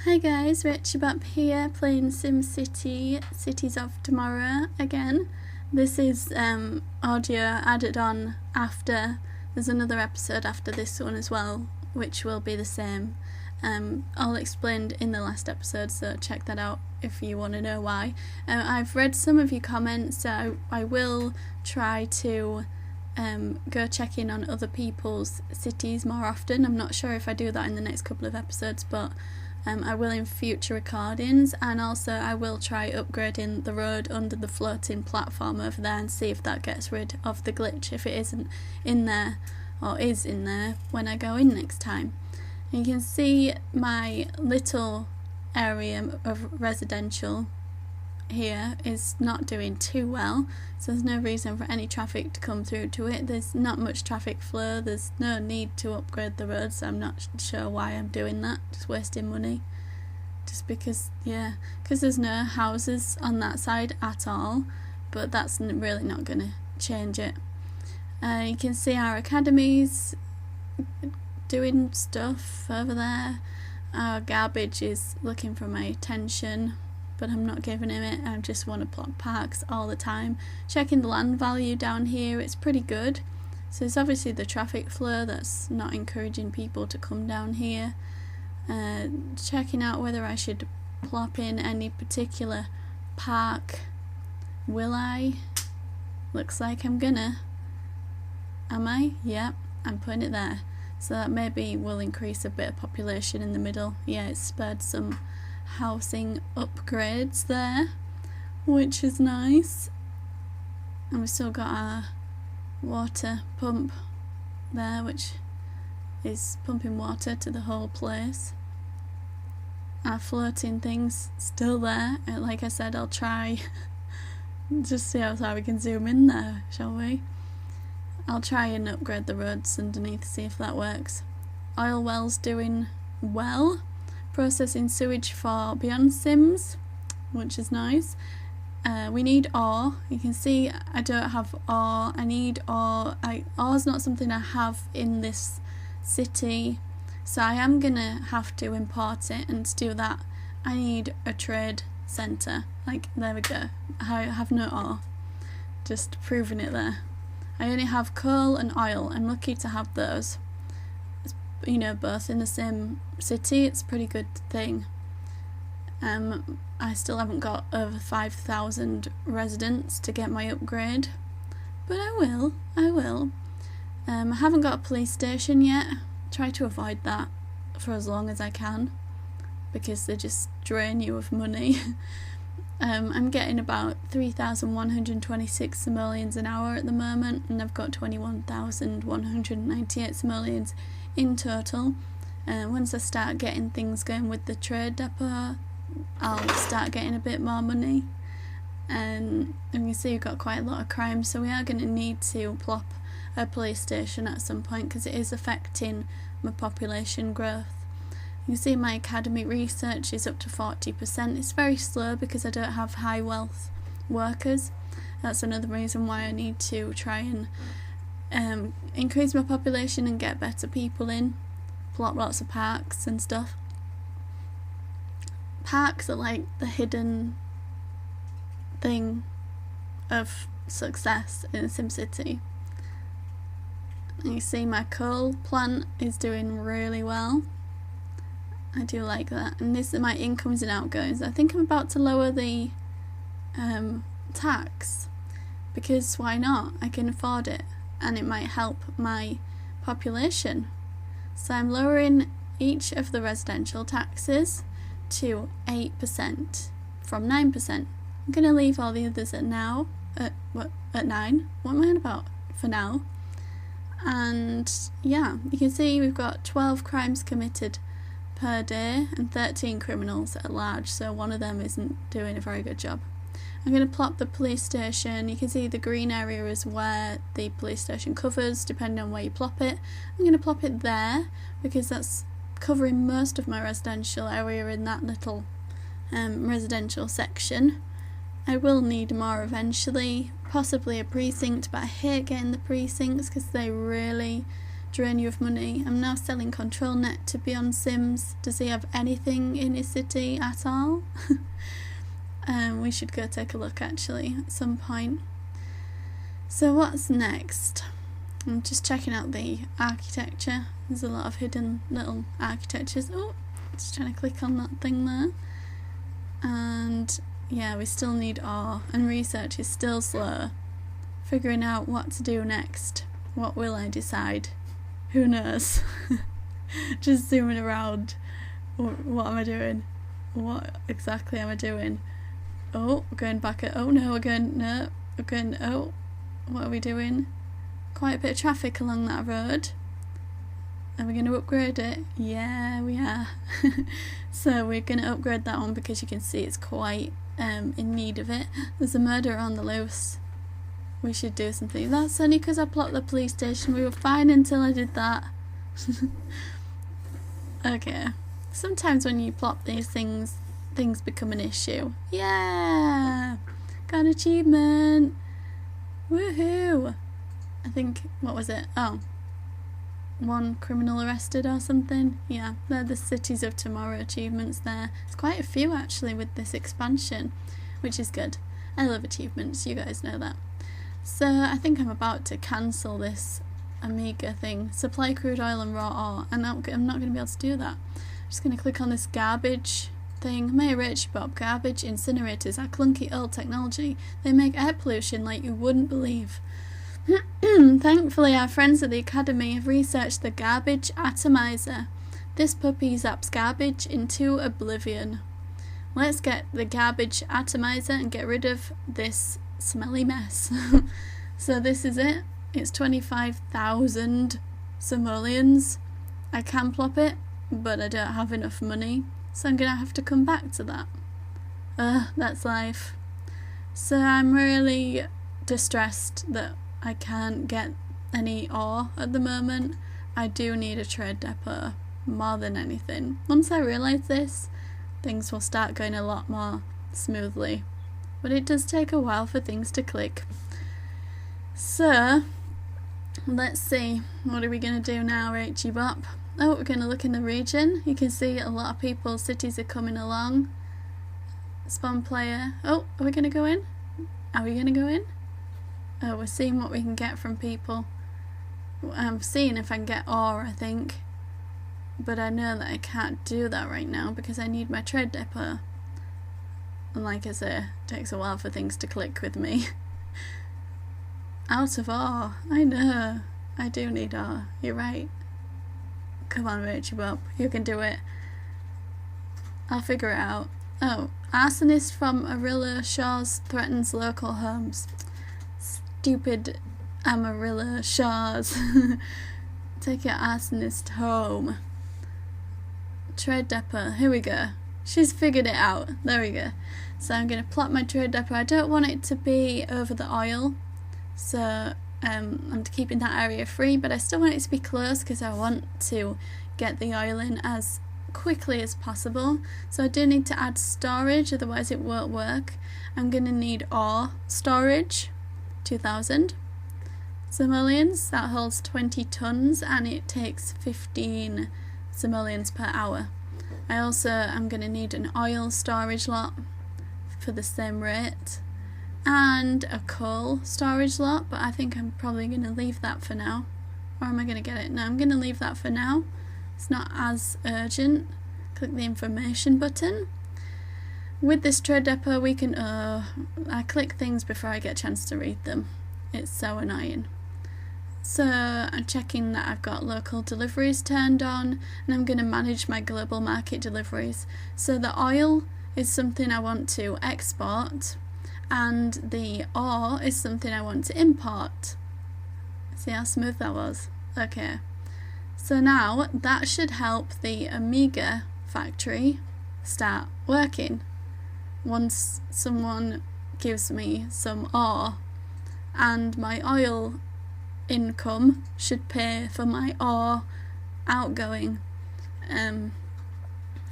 Hi guys, Rachybop here, playing SimCity, Cities of Tomorrow again. This is audio added on after, there's another episode after this one as well, which will be the same. All explained in the last episode, so check that out if you want to know why. I've read some of your comments, so I will try to go check in on other people's cities more often. I'm not sure if I do that in the next couple of episodes, but I will in future recordings, and also I will try upgrading the road under the floating platform over there and see if that gets rid of the glitch if it isn't in there, or is in there when I go in next time. And you can see my little area of residential here is not doing too well, so there's no reason for any traffic to come through to it. There's not much traffic flow, there's no need to upgrade the road, so I'm not sure why I'm doing that, just wasting money, just because there's no houses on that side at all, but that's really not going to change it. You can see our academies doing stuff over there. Our garbage is looking for my attention, but I'm not giving him it. I just want to plot parks all the time. Checking the land value down here, it's pretty good. So it's obviously the traffic flow that's not encouraging people to come down here. Checking out whether I should plop in any particular park. Will I? Looks like I'm gonna. Am I? Yep, I'm putting it there. So that maybe will increase a bit of population in the middle. Yeah, it's spurred some housing upgrades there, which is nice. And we've still got our water pump there, which is pumping water to the whole place. Our floating thing's still there. Like I said, I'll try just see how far we can zoom in there, shall we? I'll try and upgrade the roads underneath, see if that works. Oil well's doing well. Processing sewage for Beyond Sims, which is nice. We need ore. You can see I don't have ore. I need ore. Ore's not something I have in this city, so I am gonna have to import it, and to do that I need a trade centre. Like, there we go. I have no ore. Just proving it there. I only have coal and oil. I'm lucky to have those. You know, both in the same city. It's a pretty good thing. I still haven't got over 5,000 residents to get my upgrade, but I will. I haven't got a police station yet. Try to avoid that for as long as I can, because they just drain you of money. I'm getting about 3,126 simoleons an hour at the moment, and I've got 21,198 simoleons in total. Once I start getting things going with the trade depot, I'll start getting a bit more money. And you can see we've got quite a lot of crime, so we are going to need to plop a police station at some point, because it is affecting my population growth. You can see my academy research is up to 40%. It's very slow because I don't have high wealth workers. That's another reason why I need to try and increase my population and get better people in. Plot lots of parks and stuff. Parks are like the hidden thing of success in SimCity. And you see my coal plant is doing really well. I do like that. And this is my incomes and outgoings. I think I'm about to lower the tax, because why not? I can afford it, and it might help my population. So I'm lowering each of the residential taxes to 8% from 9%. I'm going to leave all the others at 9. What am I on about for now? And yeah, you can see we've got 12 crimes committed per day and 13 criminals at large, so one of them isn't doing a very good job. I'm going to plop the police station. You can see the green area is where the police station covers, depending on where you plop it. I'm going to plop it there because that's covering most of my residential area in that little residential section. I will need more eventually, possibly a precinct, but I hate getting the precincts because they really drain you of money. I'm now selling ControlNet to Beyond Sims. Does he have anything in his city at all? We should go take a look actually at some point. So what's next? I'm just checking out the architecture. There's a lot of hidden little architectures. Oh, just trying to click on that thing there. And yeah, we still need ore, and research is still slow. Figuring out what to do next. What will I decide? Who knows? Just zooming around. What am I doing? What exactly am I doing? Oh, we're going back at, oh no, we're going, oh, what are we doing? Quite a bit of traffic along that road. Are we going to upgrade it? Yeah, we are. So we're going to upgrade that one because you can see it's quite in need of it. There's a murderer on the loose. We should do something. That's only because I plopped the police station. We were fine until I did that. Okay. Sometimes when you plop these things become an issue. Yeah! Got an achievement! Woohoo! I think, what was it? Oh. 1 criminal arrested or something. Yeah, they're the Cities of Tomorrow achievements there. There's quite a few actually with this expansion, which is good. I love achievements, you guys know that. So I think I'm about to cancel this Amiga thing. Supply crude oil and raw ore, and I'm not going to be able to do that. I'm just going to click on this garbage thing. My Rachybop garbage incinerators are clunky old technology. They make air pollution like you wouldn't believe. Thankfully, our friends at the Academy have researched the garbage atomizer. This puppy zaps garbage into oblivion. Let's get the garbage atomizer and get rid of this smelly mess. So this is it. It's 25,000 simoleons. I can plop it, but I don't have enough money, so I'm gonna have to come back to that. That's life. So I'm really distressed that I can't get any ore at the moment. I do need a trade depot more than anything. Once I realise this, things will start going a lot more smoothly. But it does take a while for things to click. So, let's see. What are we going to do now, Rachybop? Oh, we're going to look in the region. You can see a lot of people's cities are coming along. Spawn player. Oh, are we going to go in? Are we going to go in? Oh, we're seeing what we can get from people. I'm seeing if I can get ore, I think. But I know that I can't do that right now because I need my trade depot. And like I say, it takes a while for things to click with me. Out of ore. I know. I do need ore. You're right. Come on, Rachybop. You can do it. I'll figure it out. Oh, arsonist from Amarillo Shores threatens local homes. Stupid Amarillo Shores. Take your arsonist home. Trade depot. Here we go. She's figured it out. There we go. So I'm going to plot my trade depot. I don't want it to be over the oil, so I'm keeping that area free, but I still want it to be close because I want to get the oil in as quickly as possible. So I do need to add storage, otherwise it won't work. I'm going to need ore storage, 2,000 simoleons. That holds 20 tons and it takes 15 simoleons per hour. I also am going to need an oil storage lot for the same rate, and a coal storage lot, but I think I'm probably going to leave that for now. Or am I going to get it? No, I'm going to leave that for now. It's not as urgent. Click the information button. With this trade depot we can, I click things before I get a chance to read them. It's so annoying. So I'm checking that I've got local deliveries turned on, and I'm going to manage my global market deliveries. So the oil is something I want to export, and the ore is something I want to import. See how smooth that was? Okay. So now that should help the Amiga factory start working. Once someone gives me some ore, and my oil income should pay for my ore outgoing,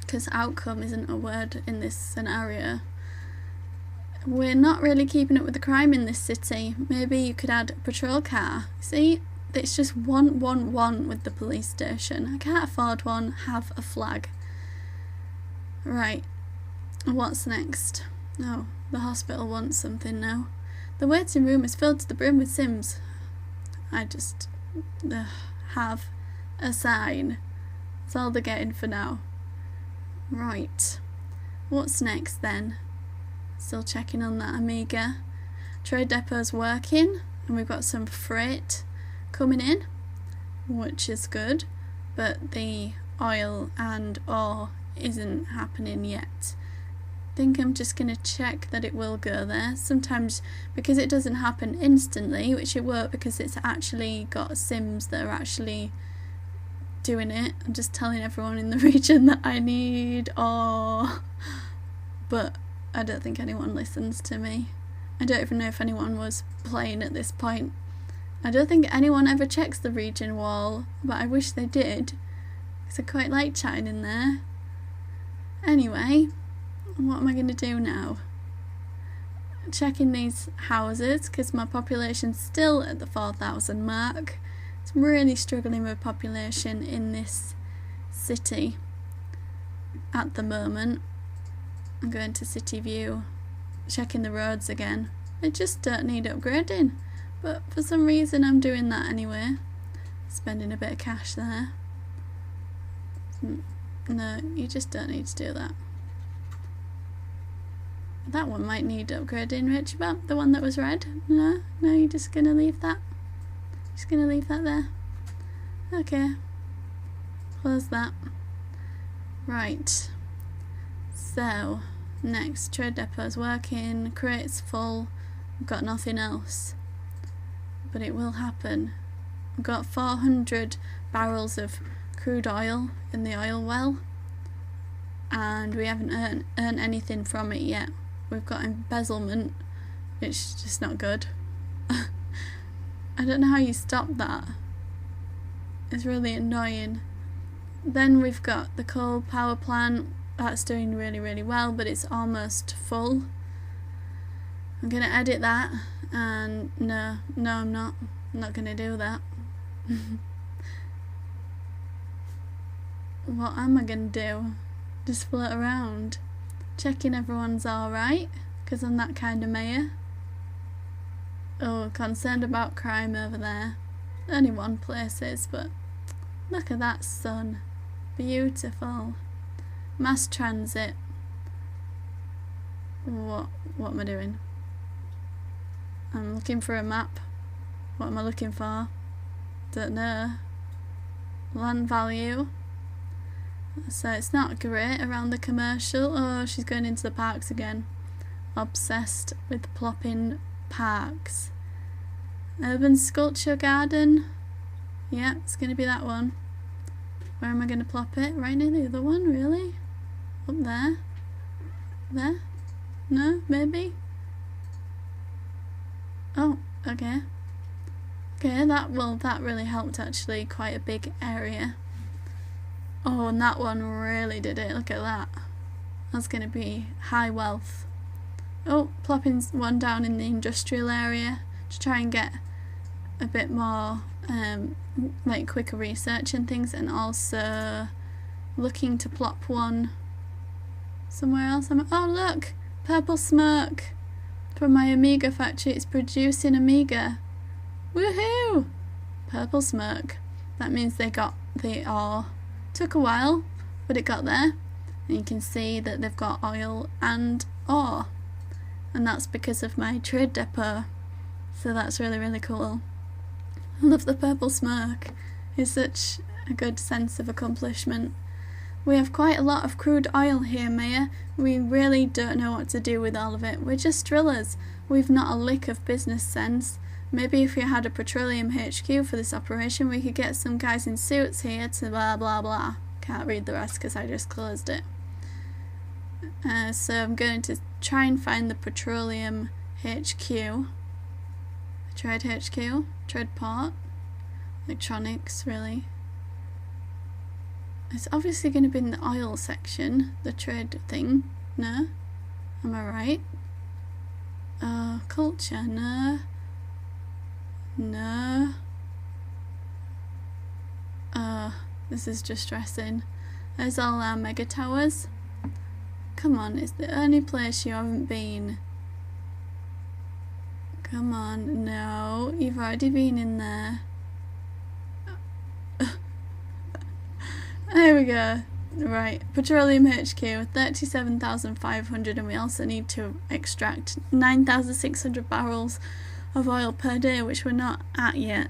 because outcome isn't a word in this scenario. We're not really keeping up with the crime in this city. Maybe you could add a patrol car. See, it's just 111 with the police station. I can't afford one, have a flag. Right, what's next? Oh, the hospital wants something now. The waiting room is filled to the brim with Sims. I just have a sign. That's all they're getting for now. Right, what's next then? Still checking on that Amiga. Trade depot's working, and we've got some freight coming in, which is good, but the oil and ore isn't happening yet. I think I'm just going to check that it will go there. Sometimes, because it doesn't happen instantly, which it won't because it's actually got Sims that are actually doing it. I'm just telling everyone in the region that I need ore, but I don't think anyone listens to me. I don't even know if anyone was playing at this point. I don't think anyone ever checks the region wall, but I wish they did, because I quite like chatting in there. Anyway, what am I going to do now? Checking these houses, because my population's still at the 4,000 mark. I'm really struggling with population in this city at the moment. I'm going to city view, checking the roads again. They just don't need upgrading, but for some reason I'm doing that anyway. Spending a bit of cash there. No, you just don't need to do that. That one might need upgrading, Rachybop, the one that was red. No, you're just gonna leave that. Just gonna leave that there. Okay. Close that. Right. So, next, trade depot's working, crate's full, we've got nothing else. But it will happen. We've got 400 barrels of crude oil in the oil well, and we haven't earned anything from it yet. We've got embezzlement, which is just not good. I don't know how you stop that. It's really annoying. Then we've got the coal power plant. That's doing really, really well, but it's almost full. I'm going to edit that, and no, I'm not. I'm not going to do that. What am I going to do? Just float around, checking everyone's alright, because I'm that kind of mayor. Oh, concerned about crime over there. Only one place is, but look at that sun. Beautiful. Mass transit. What am I doing? I'm looking for a map. What am I looking for? Don't know. Land value. So it's not great around the commercial. Oh, she's going into the parks again. Obsessed with plopping parks. Urban sculpture garden. Yeah, it's going to be that one. Where am I going to plop it? Right near the other one, really? Up there? There? No? Maybe? Oh, okay. Okay, that really helped actually, quite a big area. Oh, and that one really did it, look at that. That's going to be high wealth. Oh, plopping one down in the industrial area to try and get a bit more, like quicker research and things, and also looking to plop one somewhere else. Oh look! Purple smoke from my Amiga factory. It's producing Amiga. Woohoo! Purple smoke. That means they got the ore. Took a while, but it got there. And you can see that they've got oil and ore. And that's because of my trade depot. So that's really, really cool. I love the purple smoke. It's such a good sense of accomplishment. We have quite a lot of crude oil here, Mayor. We really don't know what to do with all of it. We're just drillers. We've not a lick of business sense. Maybe if we had a Petroleum HQ for this operation, we could get some guys in suits here to blah blah blah. Can't read the rest because I just closed it. So I'm going to try and find the Petroleum HQ. Trade HQ, trade port, electronics, really. It's obviously going to be in the oil section, the trade thing. No? Am I right? Culture, no. No. This is distressing. There's all our mega towers. Come on, it's the only place you haven't been. Come on, no, you've already been in there. There we go. Right, Petroleum HQ, 37,500, and we also need to extract 9,600 barrels of oil per day, which we're not at yet.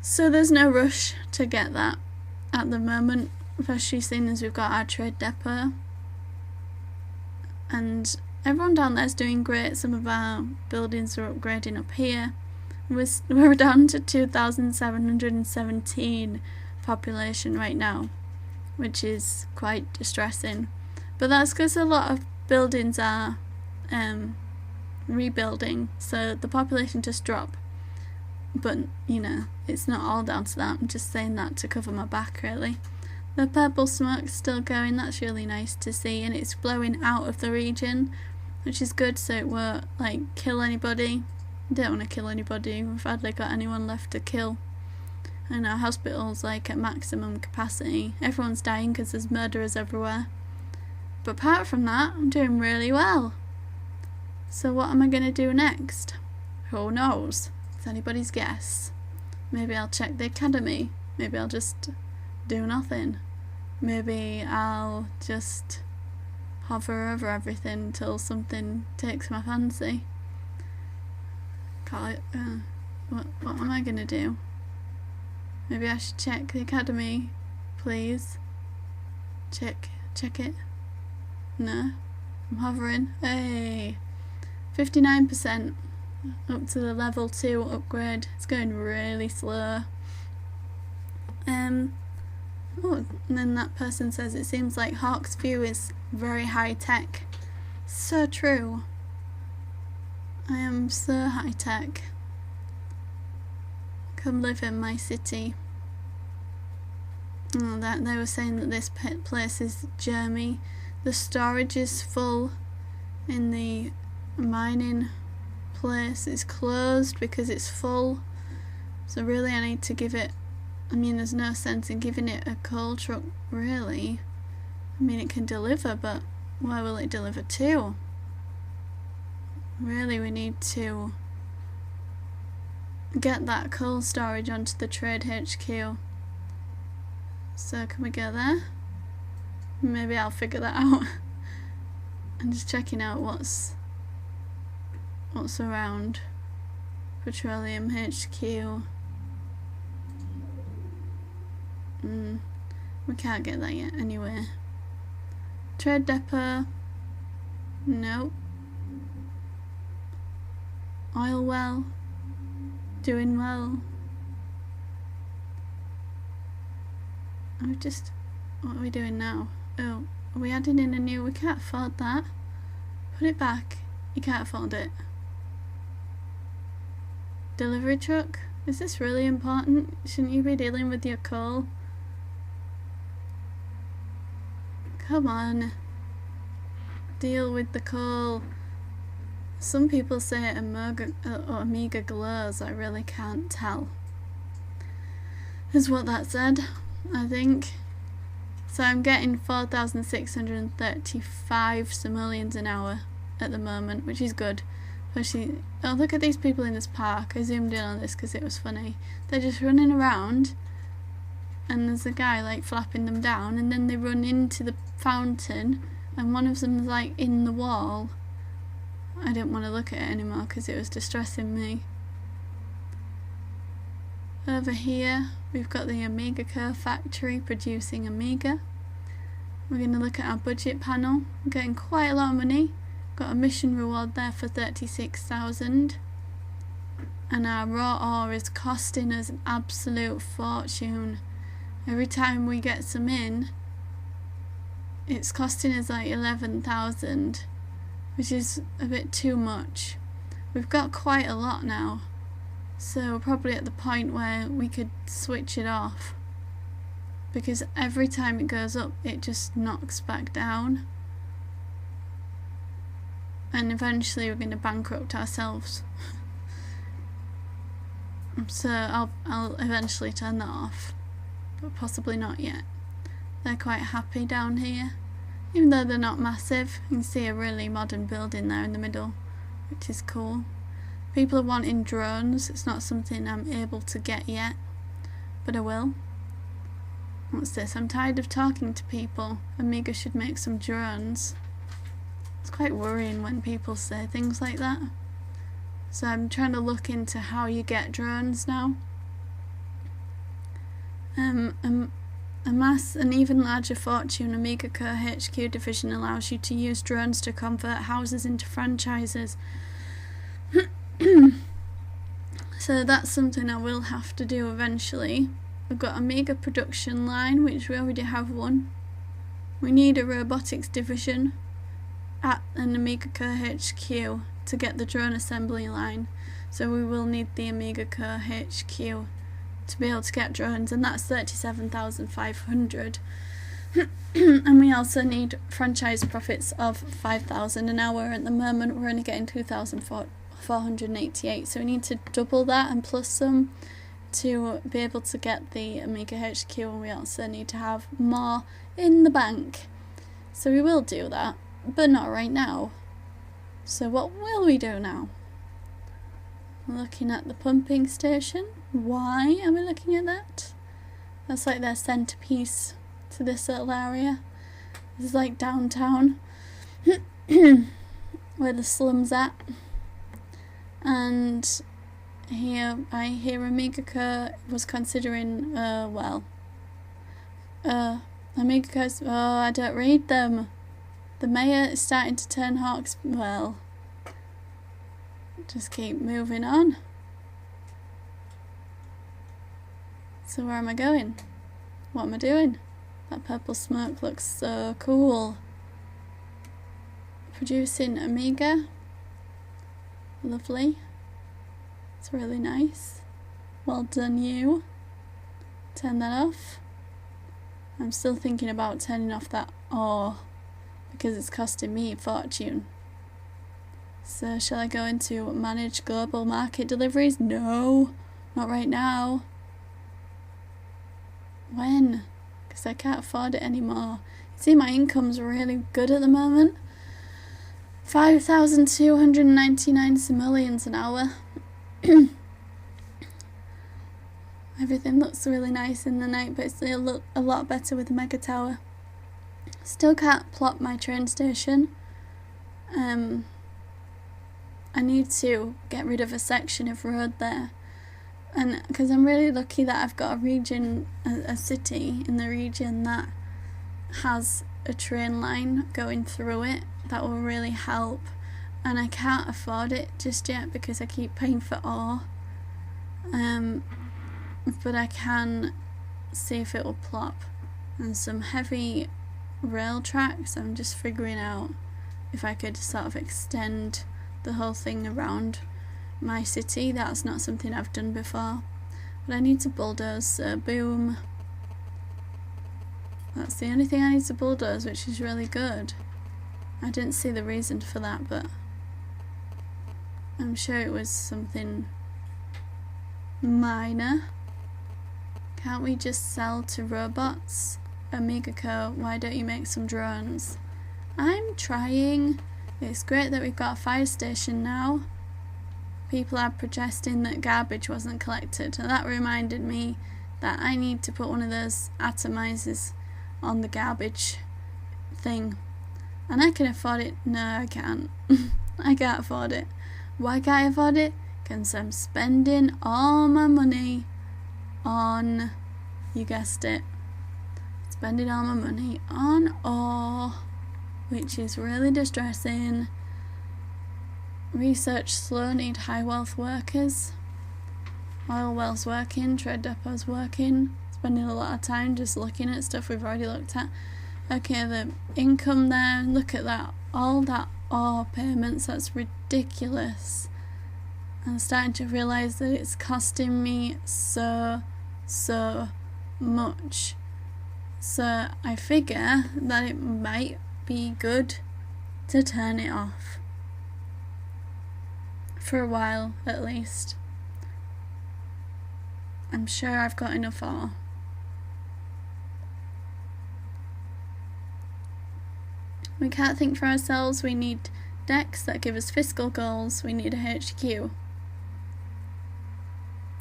So there's no rush to get that at the moment, especially seeing as we've got our trade depot. And everyone down there's doing great. Some of our buildings are upgrading up here. We're down to 2,717 population right now, which is quite distressing. But that's because a lot of buildings are rebuilding, so the population just drop. But, you know, it's not all down to that. I'm just saying that to cover my back, really. The purple smoke's still going. That's really nice to see, and it's blowing out of the region, which is good, so it won't, like, kill anybody. Don't want to kill anybody. We've hardly got anyone left to kill. And our hospital's like at maximum capacity. Everyone's dying because there's murderers everywhere. But apart from that, I'm doing really well. So what am I going to do next? Who knows? It's anybody's guess. Maybe I'll check the academy. Maybe I'll just do nothing. Maybe I'll just hover over everything until something takes my fancy. What am I going to do? Maybe I should check the academy, please. Check it. No, I'm hovering. Hey, 59% up to the level 2 upgrade. It's going really slow. And then that person says it seems like Hawk's View is very high tech. So true. I am so high tech. Come live in my city. Oh, that they were saying that this place is germy. The storage is full in the mining place. It's closed because it's full. So really I need to give it, I mean there's no sense in giving it a coal truck really. I mean it can deliver, but where will it deliver to? Really we need to get that coal storage onto the trade HQ. So can we go there? Maybe I'll figure that out. I'm just checking out what's around. Petroleum HQ. We can't get that yet anyway. Trade depot. Nope. Oil well. Doing well. What are we doing now? Oh, are we adding in a new? We can't afford that. Put it back. You can't afford it. Delivery truck? Is this really important? Shouldn't you be dealing with your coal? Come on. Deal with the coal. Some people say Amiga glows. I really can't tell. Is what that said, I think. So I'm getting 4,635 simoleons an hour at the moment, which is good. Especially, oh look at these people in this park. I zoomed in on this because it was funny. They're just running around and there's a guy like flapping them down, and then they run into the fountain and one of them's like in the wall. I didn't want to look at it anymore because it was distressing me. Over here we've got the Amiga Core factory producing Amiga. We're going to look at our budget panel. We're getting quite a lot of money. Got a mission reward there for 36,000. And our raw ore is costing us an absolute fortune. Every time we get some in, it's costing us like 11,000, which is a bit too much. We've got quite a lot now. So we're probably at the point where we could switch it off, because every time it goes up it just knocks back down, and eventually we're going to bankrupt ourselves. So I'll eventually turn that off. but possibly not yet. They're quite happy down here, even though they're not massive. You can see a really modern building there in the middle, which is cool. People are wanting drones. It's not something I'm able to get yet, but I will. What's this? I'm tired of talking to people. Amiga should make some drones. It's quite worrying when people say things like that. So I'm trying to look into how you get drones now. Amass an even larger fortune. Amiga Co HQ division allows you to use drones to convert houses into franchises. So that's something I will have to do eventually. We've got Amiga production line, which we already have one. We need a robotics division at an Amiga Co HQ to get the drone assembly line. So we will need the Amiga Co HQ to be able to get drones, and that's 37,500. And we also need franchise profits of 5,000 an hour. At the moment we're only getting 2,488, so we need to double that and plus some to be able to get the Amiga HQ, and we also need to have more in the bank. So we will do that, but not right now. So what will we do now? We're looking at the pumping station. Why are we looking at that? That's like their centerpiece to this little area. This is like downtown where the slums at. And here I hear Amiga Co was considering Amiga Co's, I don't read them. The mayor is starting to turn hawks. Well, just keep moving on. So where am I going? What am I doing? That purple smoke looks so cool. Producing Amiga. Lovely. It's really nice. Well done, you. Turn that off. I'm still thinking about turning off that ore because it's costing me a fortune. So shall I go into manage global market deliveries? No, not right now. When? Because I can't afford it anymore. See, my income's really good at the moment. 5,299 simoleons an hour. Everything looks really nice in the night, but it's a lot better with the mega tower. Still can't plot my train station. I need to get rid of a section of road there, and because I'm really lucky that I've got a region, a city in the region that has a train line going through it that will really help, and I can't afford it just yet because I keep paying for ore. But I can see if it will plop. And some heavy rail tracks. I'm just figuring out if I could sort of extend the whole thing around my city. That's not something I've done before, but I need to bulldoze, so boom. That's the only thing I need to bulldoze, which is really good. I didn't see the reason for that, but I'm sure it was something minor. Can't we just sell to robots? Amiga Co, why don't you make some drones? I'm trying. It's great that we've got a fire station now. People are protesting that garbage wasn't collected, and that reminded me that I need to put one of those atomizers on the garbage thing. And I can afford it. No, I can't. I can't afford it. Why can't I afford it? Because I'm spending all my money on, you guessed it, spending all my money on ore, which is really distressing. Research slow, need high wealth workers. Oil wells working, trade depots working. Spending a lot of time just looking at stuff we've already looked at. Okay, the income there, look at that, all that ore payments, that's ridiculous. I'm starting to realise that it's costing me so much. So I figure that it might be good to turn it off. For a while, at least. I'm sure I've got enough ore. We can't think for ourselves, we need decks that give us fiscal goals, we need a HQ.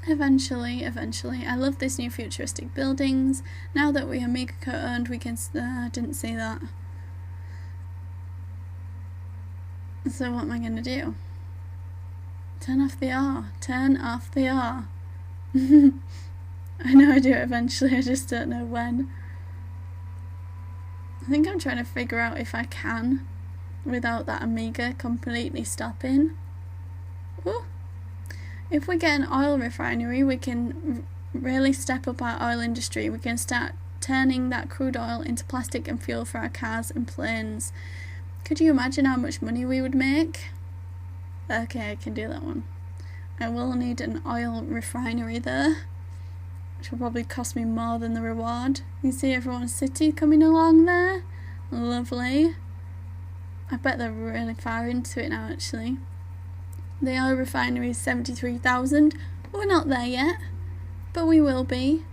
Eventually. I love this new futuristic buildings. Now that we are Mega owned, we can... didn't see that. So what am I going to do? Turn off the R. Turn off the R. I know I do it eventually, I just don't know when. I think I'm trying to figure out if I can without that Amiga completely stopping. Ooh. If we get an oil refinery, we can really step up our oil industry. We can start turning that crude oil into plastic and fuel for our cars and planes. Could you imagine how much money we would make? Okay, I can do that one. I will need an oil refinery there, which will probably cost me more than the reward. You see everyone's city coming along there? Lovely. I bet they're really far into it now, actually. The oil refinery is 73,000. We're not there yet, but we will be.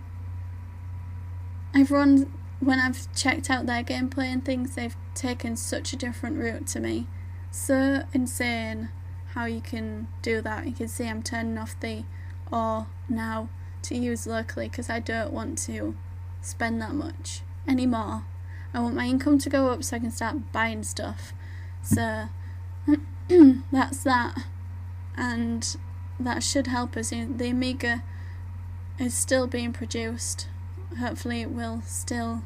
When I've checked out their gameplay and things, they've taken such a different route to me. So insane how you can do that. You can see I'm turning off the ore now to use locally because I don't want to spend that much anymore. I want my income to go up so I can start buying stuff. So that's that. And that should help us. The Amiga is still being produced. Hopefully it will still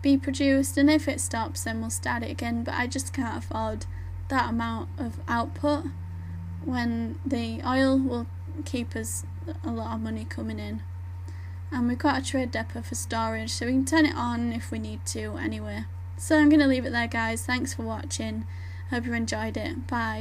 be produced, and if it stops then we'll start it again, but I just can't afford that amount of output when the oil will keep us a lot of money coming in. And we've got a trade depot for storage, so we can turn it on if we need to anyway. So I'm going to leave it there, guys. Thanks for watching. Hope you enjoyed it. Bye.